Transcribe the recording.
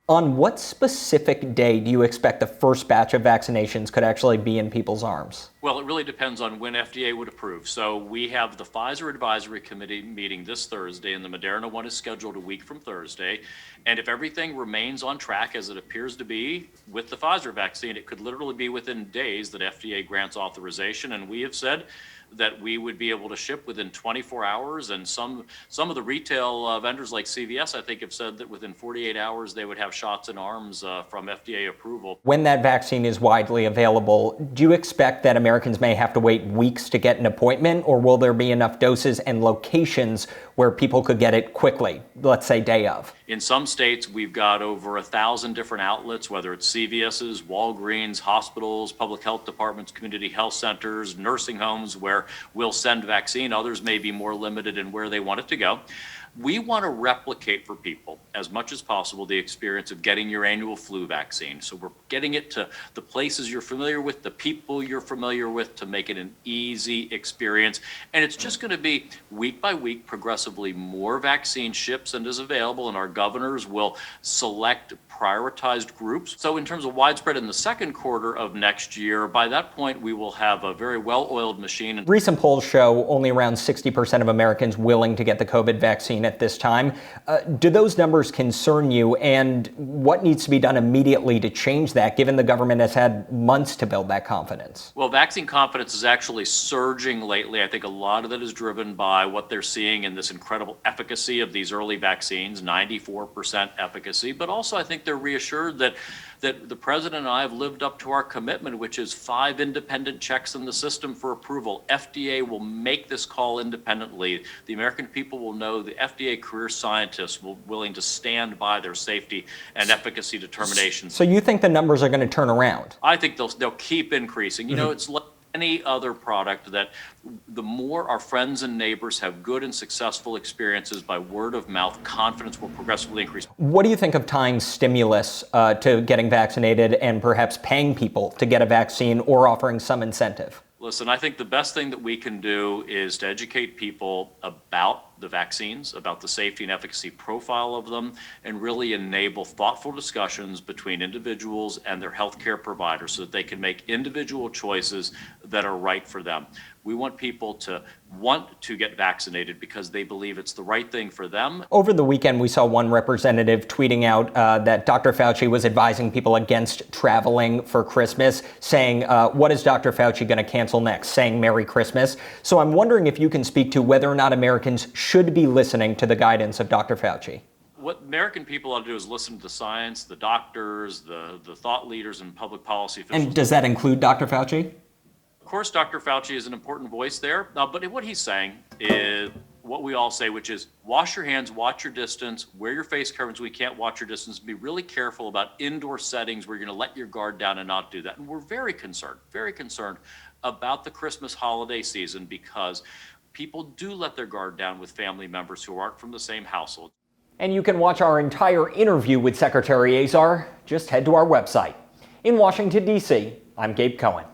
On what specific day do you expect the first batch of vaccinations could actually be in people's arms? Well, it really depends on when FDA would approve. So we have the Pfizer Advisory Committee meeting this Thursday, and the Moderna one is scheduled a week from Thursday. And if everything remains on track as it appears to be with the Pfizer vaccine, it could literally be within days that FDA grants authorization. And we have said that we would be able to ship within 24 hours. And some of the retail vendors like CVS, I think, have said that within 48 hours they would have shots in arms from FDA approval. When that vaccine is widely available, do you expect that Americans may have to wait weeks to get an appointment, or will there be enough doses and locations where people could get it quickly, let's say day of? In some states, we've got over 1,000 different outlets, whether it's CVS's, Walgreens, hospitals, public health departments, community health centers, nursing homes, where we'll send vaccine. Others may be more limited in where they want it to go. We want to replicate for people as much as possible the experience of getting your annual flu vaccine. So we're getting it to the places you're familiar with, the people you're familiar with, to make it an easy experience. And it's just going to be week by week, progressively more vaccine ships and is available, and our governors will select prioritized groups. So in terms of widespread in the second quarter of next year, by that point, we will have a very well-oiled machine. Recent polls show only around 60% of Americans willing to get the COVID vaccine at this time. Do those numbers concern you, and what needs to be done immediately to change that, given the government has had months to build that confidence? Well, vaccine confidence is actually surging lately. I think a lot of that is driven by what they're seeing in this incredible efficacy of these early vaccines, 94% efficacy, but also I think they're reassured that the president and I have lived up to our commitment, which is 5 independent checks in the system for approval. FDA will make this call independently. The American people will know the FDA career scientists will willing to stand by their safety and efficacy determinations. So you think the numbers are going to turn around? I think they'll keep increasing. You know, it's like any other product, that the more our friends and neighbors have good and successful experiences by word of mouth, confidence will progressively increase. What do you think of tying stimulus to getting vaccinated and perhaps paying people to get a vaccine or offering some incentive? Listen, I think the best thing that we can do is to educate people about the vaccines, about the safety and efficacy profile of them, and really enable thoughtful discussions between individuals and their healthcare providers so that they can make individual choices that are right for them. We want people to want to get vaccinated because they believe it's the right thing for them. Over the weekend, we saw one representative tweeting out that Dr. Fauci was advising people against traveling for Christmas, saying, what is Dr. Fauci going to cancel next? Saying Merry Christmas. So I'm wondering if you can speak to whether or not Americans should be listening to the guidance of Dr. Fauci. What American people ought to do is listen to the science, the doctors, the thought leaders, and public policy officials. And does that include Dr. Fauci? Of course, Dr. Fauci is an important voice there, but what he's saying is what we all say, which is wash your hands, watch your distance, wear your face coverings when we can't watch your distance, be really careful about indoor settings where you're going to let your guard down and not do that. And we're very concerned about the Christmas holiday season because people do let their guard down with family members who aren't from the same household. And you can watch our entire interview with Secretary Azar. Just head to our website. In Washington, D.C., I'm Gabe Cohen.